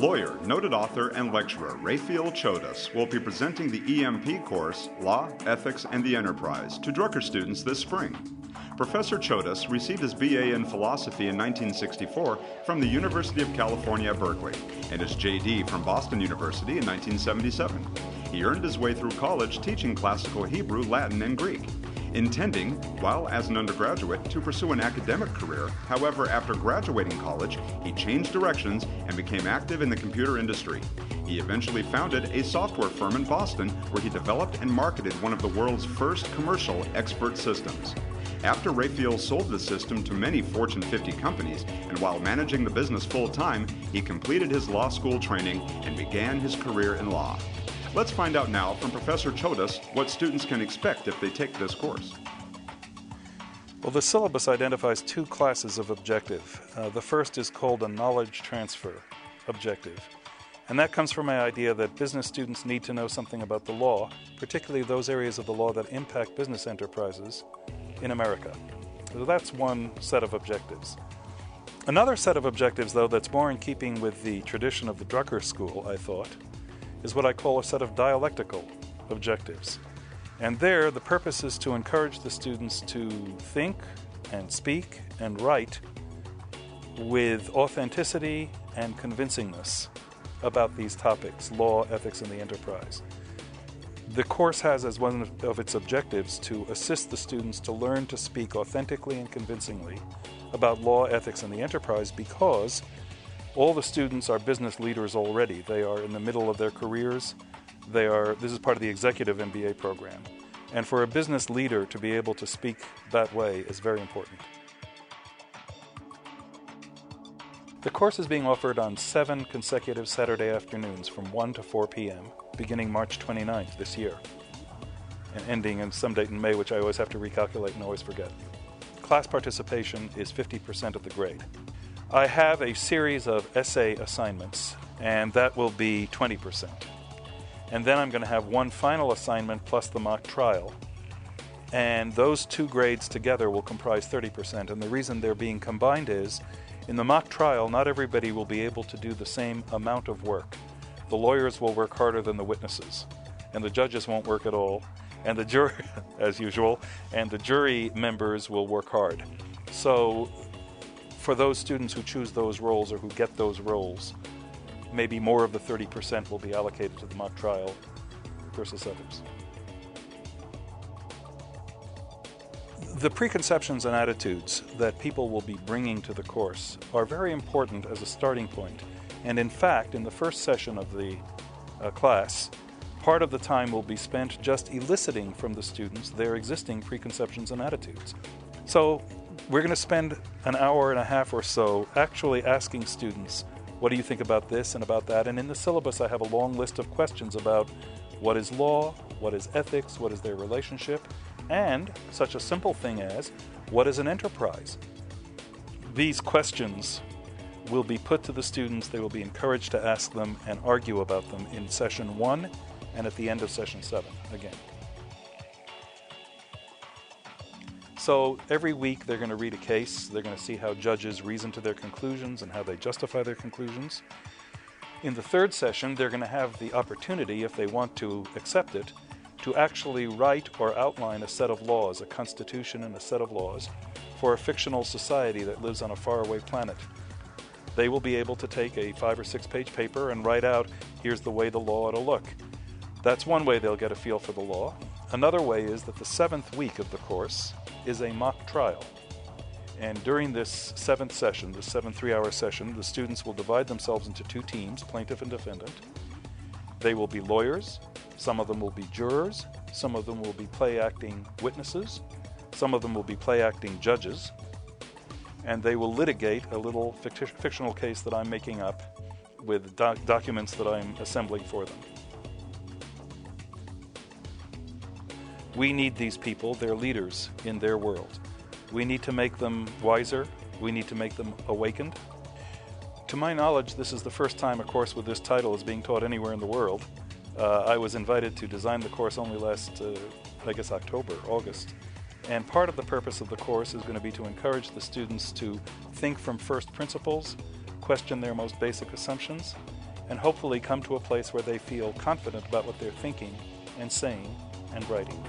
Lawyer, noted author, and lecturer Raphael Chodos will be presenting the EMP course, Law, Ethics, and the Enterprise, to Drucker students this spring. Professor Chodos received his BA in philosophy in 1964 from the University of California, Berkeley, and his JD from Boston University in 1977. He earned his way through college teaching classical Hebrew, Latin, and Greek, intending, while as an undergraduate, to pursue an academic career. However, after graduating college, he changed directions and became active in the computer industry. He eventually founded a software firm in Boston where he developed and marketed one of the world's first commercial expert systems. After Raphael sold the system to many Fortune 50 companies, and while managing the business full-time, he completed his law school training and began his career in law. Let's find out now from Professor Chodos what students can expect if they take this course. Well, the syllabus identifies two classes of objective. The first is called a knowledge transfer objective. And that comes from my idea that business students need to know something about the law, particularly those areas of the law that impact business enterprises in America. So that's one set of objectives. Another set of objectives, though, that's more in keeping with the tradition of the Drucker School, I thought, is what I call a set of dialectical objectives. And there, the purpose is to encourage the students to think and speak and write with authenticity and convincingness about these topics, law, ethics, and the enterprise. The course has as one of its objectives to assist the students to learn to speak authentically and convincingly about law, ethics, and the enterprise, because all the students are business leaders already. They are in the middle of their careers. This is part of the executive MBA program. And for a business leader to be able to speak that way is very important. The course is being offered on 7 consecutive Saturday afternoons from 1 to 4 p.m., beginning March 29th this year, and ending in some date in May, which I always have to recalculate and always forget. Class participation is 50% of the grade. I have a series of essay assignments, and that will be 20%. And then I'm going to have one final assignment plus the mock trial. And those two grades together will comprise 30%. And the reason they're being combined is, in the mock trial, not everybody will be able to do the same amount of work. The lawyers will work harder than the witnesses, and the judges won't work at all, and the jury, as usual, and the jury members will work hard. So, for those students who choose those roles or who get those roles, maybe more of the 30% will be allocated to the mock trial versus others. The preconceptions and attitudes that people will be bringing to the course are very important as a starting point. And in fact, in the first session of the class, part of the time will be spent just eliciting from the students their existing preconceptions and attitudes. So we're going to spend an hour and a half or so actually asking students, what do you think about this and about that? And in the syllabus I have a long list of questions about what is law, what is ethics, what is their relationship, and such a simple thing as, what is an enterprise? These questions will be put to the students, they will be encouraged to ask them and argue about them in session 1 and at the end of session 7 again. So every week they're going to read a case, they're going to see how judges reason to their conclusions and how they justify their conclusions. In the third session, they're going to have the opportunity, if they want to accept it, to actually write or outline a set of laws, a constitution and a set of laws, for a fictional society that lives on a faraway planet. They will be able to take a 5 or 6 page paper and write out, here's the way the law ought to look. That's one way they'll get a feel for the law. Another way is that the 7th week of the course is a mock trial. And during this 7th session, this 7 3-hour session, the students will divide themselves into 2 teams, plaintiff and defendant. They will be lawyers, some of them will be jurors, some of them will be play-acting witnesses, some of them will be play-acting judges, and they will litigate a little fictional case that I'm making up with documents that I'm assembling for them. We need these people, they're leaders in their world. We need to make them wiser, we need to make them awakened. To my knowledge, this is the first time a course with this title is being taught anywhere in the world. I was invited to design the course only last, August. And part of the purpose of the course is going to be to encourage the students to think from first principles, question their most basic assumptions, and hopefully come to a place where they feel confident about what they're thinking and saying and writing.